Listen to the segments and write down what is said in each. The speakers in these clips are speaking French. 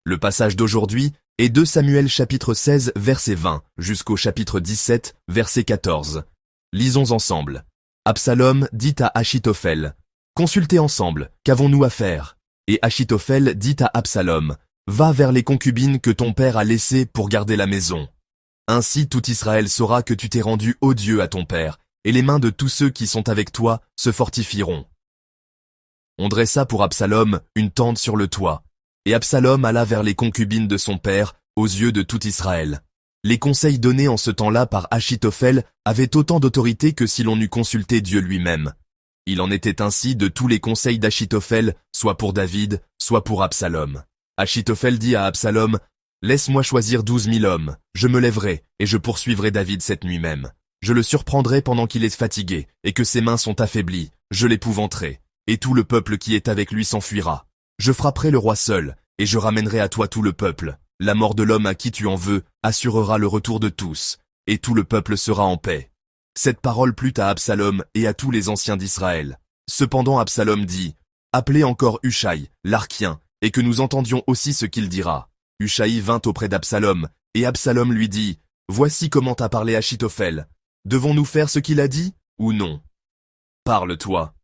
Le passage d'aujourd'hui est 2 Samuel chapitre 16 verset 20 jusqu'au chapitre 17 verset 14. Lisons ensemble. Absalom dit à Achitophel, « Consultez ensemble, qu'avons-nous à faire ?» Et Achitophel dit à Absalom, « Va vers les concubines que ton père a laissées pour garder la maison. Ainsi tout Israël saura que tu t'es rendu odieux à ton père, et les mains de tous ceux qui sont avec toi se fortifieront. » On dressa pour Absalom une tente sur le toit, et Absalom alla vers les concubines de son père, aux yeux de tout Israël. Les conseils donnés en ce temps-là par Achitophel avaient autant d'autorité que si l'on eût consulté Dieu lui-même. Il en était ainsi de tous les conseils d'Achitophel, soit pour David, soit pour Absalom. Achitophel dit à Absalom, « Laisse-moi choisir 12 000 hommes, je me lèverai, et je poursuivrai David cette nuit même. Je le surprendrai pendant qu'il est fatigué, et que ses mains sont affaiblies, je l'épouvanterai, et tout le peuple qui est avec lui s'enfuira. Je frapperai le roi seul, et je ramènerai à toi tout le peuple. La mort de l'homme à qui tu en veux assurera le retour de tous, et tout le peuple sera en paix. » Cette parole plut à Absalom et à tous les anciens d'Israël. Cependant Absalom dit, « Appelez encore Hushai, l'Archien, et que nous entendions aussi ce qu'il dira. » Hushai vint auprès d'Absalom, et Absalom lui dit, « Voici comment t'a parlé Achitophel. Devons-nous faire ce qu'il a dit, ou non? Parle-toi. »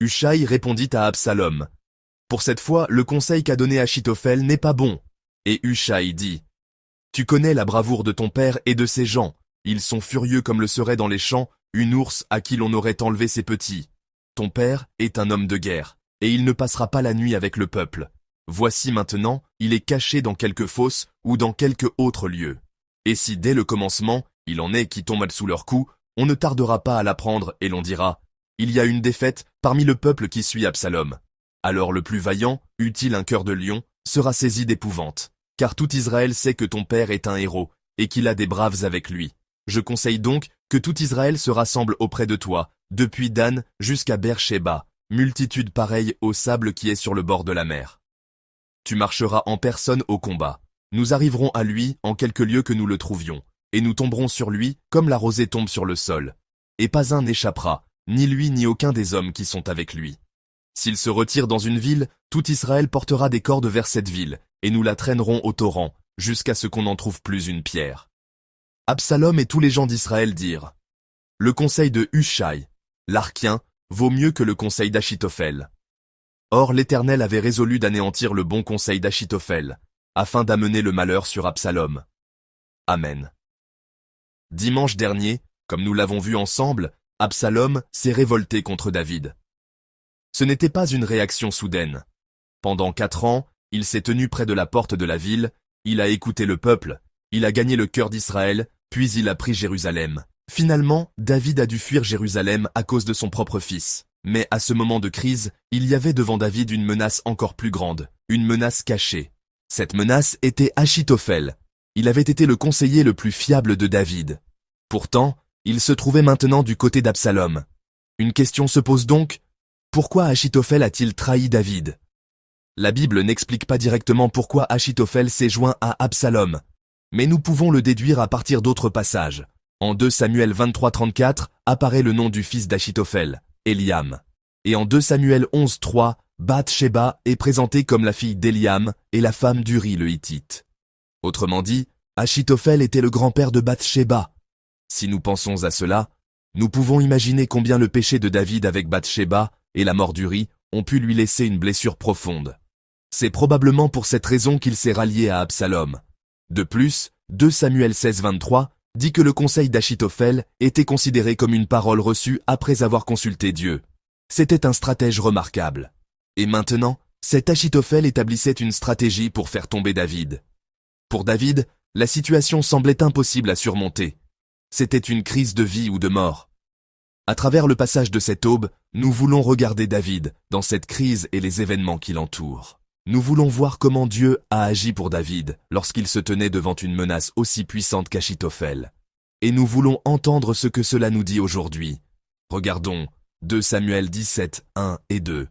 Hushai répondit à Absalom, « Pour cette fois, le conseil qu'a donné Achitophel n'est pas bon. » Et Hushai dit, « Tu connais la bravoure de ton père et de ses gens. Ils sont furieux comme le serait dans les champs une ours à qui l'on aurait enlevé ses petits. Ton père est un homme de guerre, et il ne passera pas la nuit avec le peuple. Voici maintenant, il est caché dans quelque fosse ou dans quelque autre lieu. Et si dès le commencement, il en est qui tombent sous leur coup, on ne tardera pas à l'apprendre et l'on dira, « Il y a une défaite parmi le peuple qui suit Absalom. » Alors le plus vaillant, eût-il un cœur de lion, sera saisi d'épouvante. Car tout Israël sait que ton père est un héros, et qu'il a des braves avec lui. Je conseille donc que tout Israël se rassemble auprès de toi, depuis Dan jusqu'à Beer-Shéba, multitude pareille au sable qui est sur le bord de la mer. Tu marcheras en personne au combat. Nous arriverons à lui en quelque lieu que nous le trouvions, et nous tomberons sur lui comme la rosée tombe sur le sol. Et pas un n'échappera, ni lui ni aucun des hommes qui sont avec lui. S'il se retire dans une ville, tout Israël portera des cordes vers cette ville, et nous la traînerons au torrent, jusqu'à ce qu'on n'en trouve plus une pierre. » Absalom et tous les gens d'Israël dirent, « Le conseil de Hushai, l'Archien, vaut mieux que le conseil d'Achitophel. » Or l'Éternel avait résolu d'anéantir le bon conseil d'Achitophel, afin d'amener le malheur sur Absalom. Amen. Dimanche dernier, comme nous l'avons vu ensemble, Absalom s'est révolté contre David. Ce n'était pas une réaction soudaine. Pendant 4 ans, il s'est tenu près de la porte de la ville, il a écouté le peuple, il a gagné le cœur d'Israël, puis il a pris Jérusalem. Finalement, David a dû fuir Jérusalem à cause de son propre fils. Mais à ce moment de crise, il y avait devant David une menace encore plus grande, une menace cachée. Cette menace était Achitophel. Il avait été le conseiller le plus fiable de David. Pourtant, il se trouvait maintenant du côté d'Absalom. Une question se pose donc, pourquoi Achitophel a-t-il trahi David? La Bible n'explique pas directement pourquoi Achitophel s'est joint à Absalom, mais nous pouvons le déduire à partir d'autres passages. En 2 Samuel 23-34 apparaît le nom du fils d'Achitophel, Eliam. Et en 2 Samuel 11-3, Bath-Sheba est présentée comme la fille d'Eliam et la femme d'Uri le Hittite. Autrement dit, Achitophel était le grand-père de Bath-Sheba. Si nous pensons à cela, nous pouvons imaginer combien le péché de David avec Bath-Sheba et la mort d'Uri ont pu lui laisser une blessure profonde. C'est probablement pour cette raison qu'il s'est rallié à Absalom. De plus, 2 Samuel 16-23 dit que le conseil d'Achitophel était considéré comme une parole reçue après avoir consulté Dieu. C'était un stratège remarquable. Et maintenant, cet Achitophel établissait une stratégie pour faire tomber David. Pour David, la situation semblait impossible à surmonter. C'était une crise de vie ou de mort. À travers le passage de cette aube, nous voulons regarder David dans cette crise et les événements qui l'entourent. Nous voulons voir comment Dieu a agi pour David lorsqu'il se tenait devant une menace aussi puissante qu'Achitophel. Et nous voulons entendre ce que cela nous dit aujourd'hui. Regardons 2 Samuel 17, 1 et 2.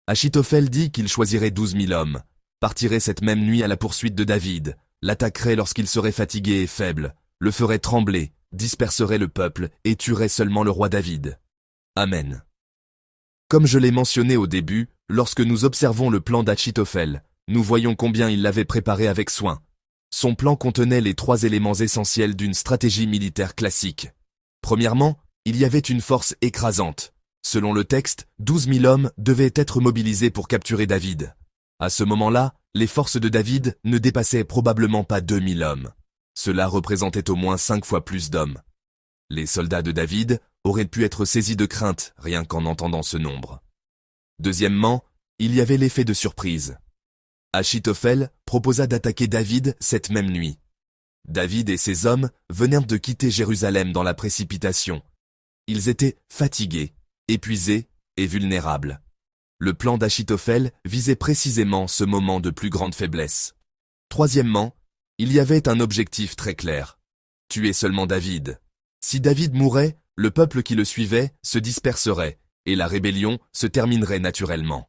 Achitophel dit qu'il choisirait 12 000 hommes, partirait cette même nuit à la poursuite de David, l'attaquerait lorsqu'il serait fatigué et faible, le ferait trembler, disperserait le peuple et tuerait seulement le roi David. Amen. Comme je l'ai mentionné au début, lorsque nous observons le plan d'Achitophel, nous voyons combien il l'avait préparé avec soin. Son plan contenait les 3 éléments essentiels d'une stratégie militaire classique. Premièrement, il y avait une force écrasante. Selon le texte, 12 000 hommes devaient être mobilisés pour capturer David. À ce moment-là, les forces de David ne dépassaient probablement pas 2 000 hommes. Cela représentait au moins 5 fois plus d'hommes. Les soldats de David auraient pu être saisis de crainte rien qu'en entendant ce nombre. Deuxièmement, il y avait l'effet de surprise. Achitophel proposa d'attaquer David cette même nuit. David et ses hommes venèrent de quitter Jérusalem dans la précipitation. Ils étaient fatigués, épuisés et vulnérables. Le plan d'Achitophel visait précisément ce moment de plus grande faiblesse. Troisièmement, il y avait un objectif très clair. Tuer seulement David. Si David mourait, le peuple qui le suivait se disperserait et la rébellion se terminerait naturellement.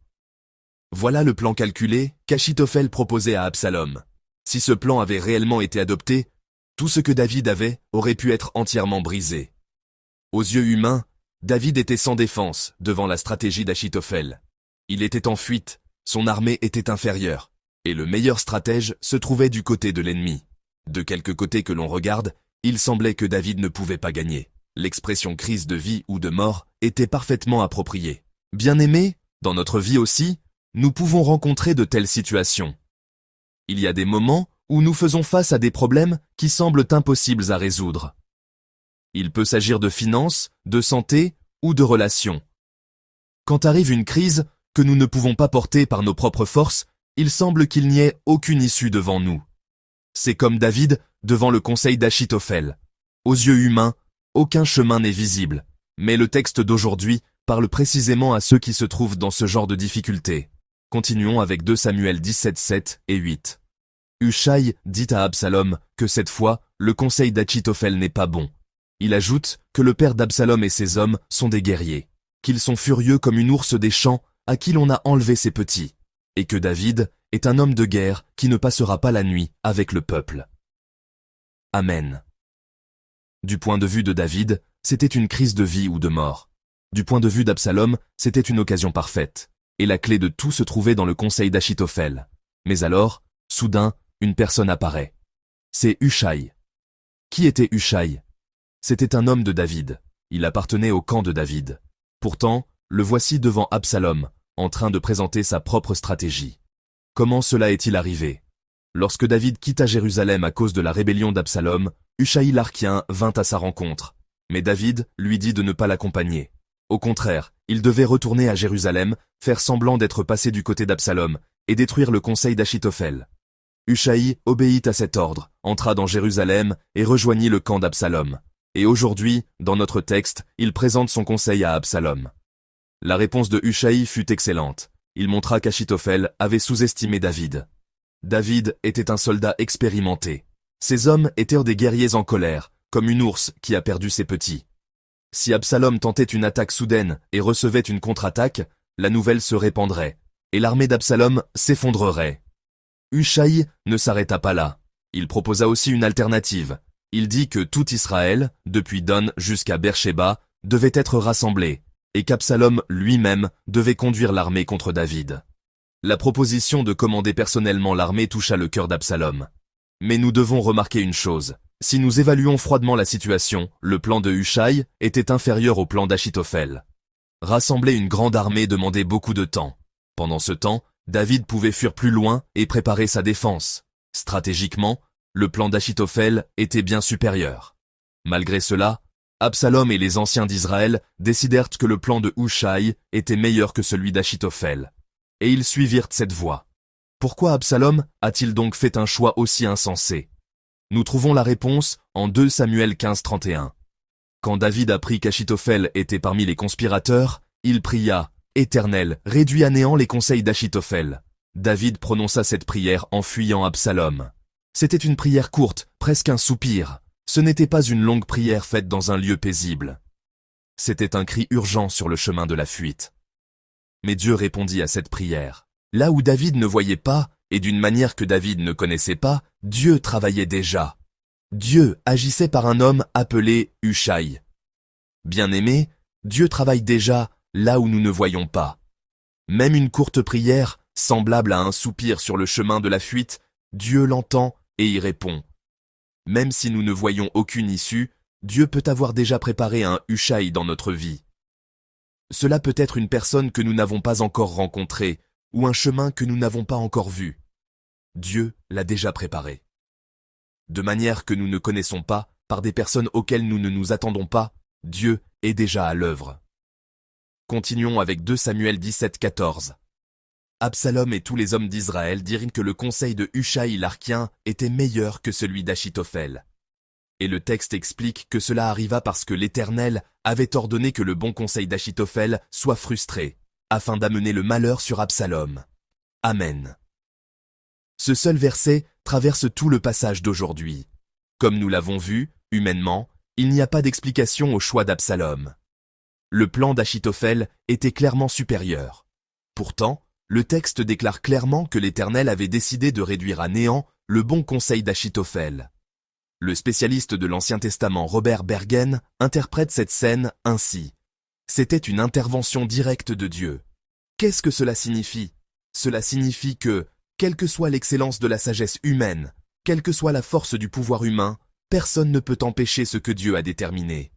Voilà le plan calculé qu'Achitophel proposait à Absalom. Si ce plan avait réellement été adopté, tout ce que David avait aurait pu être entièrement brisé. Aux yeux humains, David était sans défense devant la stratégie d'Achitophel. Il était en fuite, son armée était inférieure, et le meilleur stratège se trouvait du côté de l'ennemi. De quelque côté que l'on regarde, il semblait que David ne pouvait pas gagner. L'expression crise de vie ou de mort était parfaitement appropriée. Bien-aimés, dans notre vie aussi, nous pouvons rencontrer de telles situations. Il y a des moments où nous faisons face à des problèmes qui semblent impossibles à résoudre. Il peut s'agir de finances, de santé ou de relations. Quand arrive une crise que nous ne pouvons pas porter par nos propres forces, il semble qu'il n'y ait aucune issue devant nous. C'est comme David devant le conseil d'Achitophel. Aux yeux humains, aucun chemin n'est visible, mais le texte d'aujourd'hui parle précisément à ceux qui se trouvent dans ce genre de difficultés. Continuons avec 2 Samuel 17, 7 et 8. Hushai dit à Absalom que cette fois, le conseil d'Achitophel n'est pas bon. Il ajoute que le père d'Absalom et ses hommes sont des guerriers, qu'ils sont furieux comme une ours des champs à qui l'on a enlevé ses petits, et que David est un homme de guerre qui ne passera pas la nuit avec le peuple. Amen. Du point de vue de David, c'était une crise de vie ou de mort. Du point de vue d'Absalom, c'était une occasion parfaite, et la clé de tout se trouvait dans le conseil d'Achitophel. Mais alors, soudain, une personne apparaît. C'est Hushai. Qui était Hushai? C'était un homme de David. Il appartenait au camp de David. Pourtant, le voici devant Absalom, en train de présenter sa propre stratégie. Comment cela est-il arrivé? Lorsque David quitta Jérusalem à cause de la rébellion d'Absalom, Hushai l'Archien vint à sa rencontre. Mais David lui dit de ne pas l'accompagner. Au contraire, il devait retourner à Jérusalem, faire semblant d'être passé du côté d'Absalom, et détruire le conseil d'Achitophel. Hushai obéit à cet ordre, entra dans Jérusalem et rejoignit le camp d'Absalom. Et aujourd'hui, dans notre texte, il présente son conseil à Absalom. La réponse de Hushai fut excellente. Il montra qu'Achitophel avait sous-estimé David. David était un soldat expérimenté. Ses hommes étaient des guerriers en colère, comme une ours qui a perdu ses petits. Si Absalom tentait une attaque soudaine et recevait une contre-attaque, la nouvelle se répandrait, et l'armée d'Absalom s'effondrerait. Hushai ne s'arrêta pas là. Il proposa aussi une alternative. Il dit que tout Israël, depuis Dan jusqu'à Beersheba, devait être rassemblé, et qu'Absalom lui-même devait conduire l'armée contre David. La proposition de commander personnellement l'armée toucha le cœur d'Absalom. Mais nous devons remarquer une chose. Si nous évaluons froidement la situation, le plan de Hushai était inférieur au plan d'Achitophel. Rassembler une grande armée demandait beaucoup de temps. Pendant ce temps, David pouvait fuir plus loin et préparer sa défense. Stratégiquement, le plan d'Achitophel était bien supérieur. Malgré cela, Absalom et les anciens d'Israël décidèrent que le plan de Hushai était meilleur que celui d'Achitophel. Et ils suivirent cette voie. Pourquoi Absalom a-t-il donc fait un choix aussi insensé? Nous trouvons la réponse en 2 Samuel 15, 31. Quand David apprit qu'Achitophel était parmi les conspirateurs, il pria « Éternel, réduis à néant les conseils d'Achitophel ». David prononça cette prière en fuyant Absalom. C'était une prière courte, presque un soupir. Ce n'était pas une longue prière faite dans un lieu paisible. C'était un cri urgent sur le chemin de la fuite. Mais Dieu répondit à cette prière. Là où David ne voyait pas, et d'une manière que David ne connaissait pas, Dieu travaillait déjà. Dieu agissait par un homme appelé Hushai. Bien-aimé, Dieu travaille déjà là où nous ne voyons pas. Même une courte prière semblable à un soupir sur le chemin de la fuite, Dieu l'entend et y répond. Même si nous ne voyons aucune issue, Dieu peut avoir déjà préparé un Hushai dans notre vie. Cela peut être une personne que nous n'avons pas encore rencontrée, ou un chemin que nous n'avons pas encore vu. Dieu l'a déjà préparé. De manière que nous ne connaissons pas, par des personnes auxquelles nous ne nous attendons pas, Dieu est déjà à l'œuvre. Continuons avec 2 Samuel 17-14. Absalom et tous les hommes d'Israël dirent que le conseil de Hushai l'Arkien était meilleur que celui d'Achitophel. Et le texte explique que cela arriva parce que l'Éternel avait ordonné que le bon conseil d'Achitophel soit frustré, afin d'amener le malheur sur Absalom. Amen. Ce seul verset traverse tout le passage d'aujourd'hui. Comme nous l'avons vu, humainement, il n'y a pas d'explication au choix d'Absalom. Le plan d'Achitophel était clairement supérieur. Pourtant, le texte déclare clairement que l'Éternel avait décidé de réduire à néant le bon conseil d'Achitophel. Le spécialiste de l'Ancien Testament Robert Bergen interprète cette scène ainsi. C'était une intervention directe de Dieu. Qu'est-ce que cela signifie? Cela signifie que, quelle que soit l'excellence de la sagesse humaine, quelle que soit la force du pouvoir humain, personne ne peut empêcher ce que Dieu a déterminé.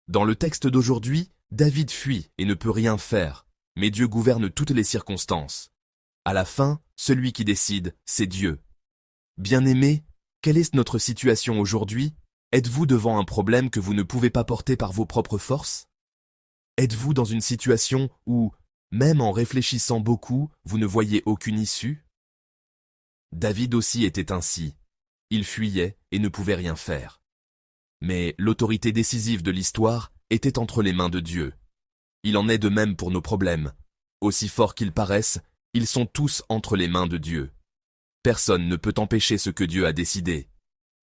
Dans le texte d'aujourd'hui, David fuit et ne peut rien faire, mais Dieu gouverne toutes les circonstances. À la fin, celui qui décide, c'est Dieu. Bien-aimés, quelle est notre situation aujourd'hui? Êtes-vous devant un problème que vous ne pouvez pas porter par vos propres forces? Êtes-vous dans une situation où, même en réfléchissant beaucoup, vous ne voyez aucune issue? David aussi était ainsi. Il fuyait et ne pouvait rien faire. Mais l'autorité décisive de l'histoire était entre les mains de Dieu. Il en est de même pour nos problèmes. Aussi forts qu'ils paraissent, ils sont tous entre les mains de Dieu. Personne ne peut empêcher ce que Dieu a décidé.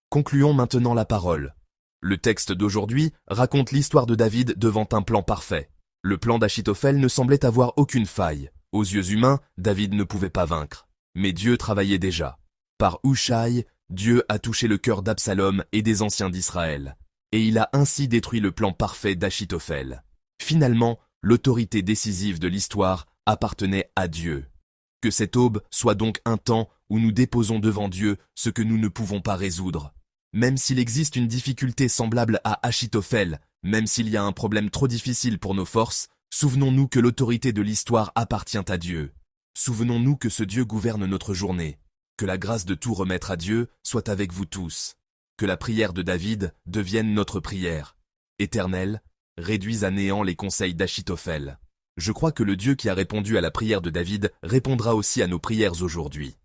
Concluons maintenant la parole. Le texte d'aujourd'hui raconte l'histoire de David devant un plan parfait. Le plan d'Achitophel ne semblait avoir aucune faille. Aux yeux humains, David ne pouvait pas vaincre. Mais Dieu travaillait déjà. Par Hushai, Dieu a touché le cœur d'Absalom et des anciens d'Israël. Et il a ainsi détruit le plan parfait d'Achitophel. Finalement, l'autorité décisive de l'histoire appartenait à Dieu. Que cette aube soit donc un temps où nous déposons devant Dieu ce que nous ne pouvons pas résoudre. Même s'il existe une difficulté semblable à Achitophel, même s'il y a un problème trop difficile pour nos forces, souvenons-nous que l'autorité de l'histoire appartient à Dieu. Souvenons-nous que ce Dieu gouverne notre journée. Que la grâce de tout remettre à Dieu soit avec vous tous. Que la prière de David devienne notre prière. Éternel, réduis à néant les conseils d'Achitophel. Je crois que le Dieu qui a répondu à la prière de David répondra aussi à nos prières aujourd'hui.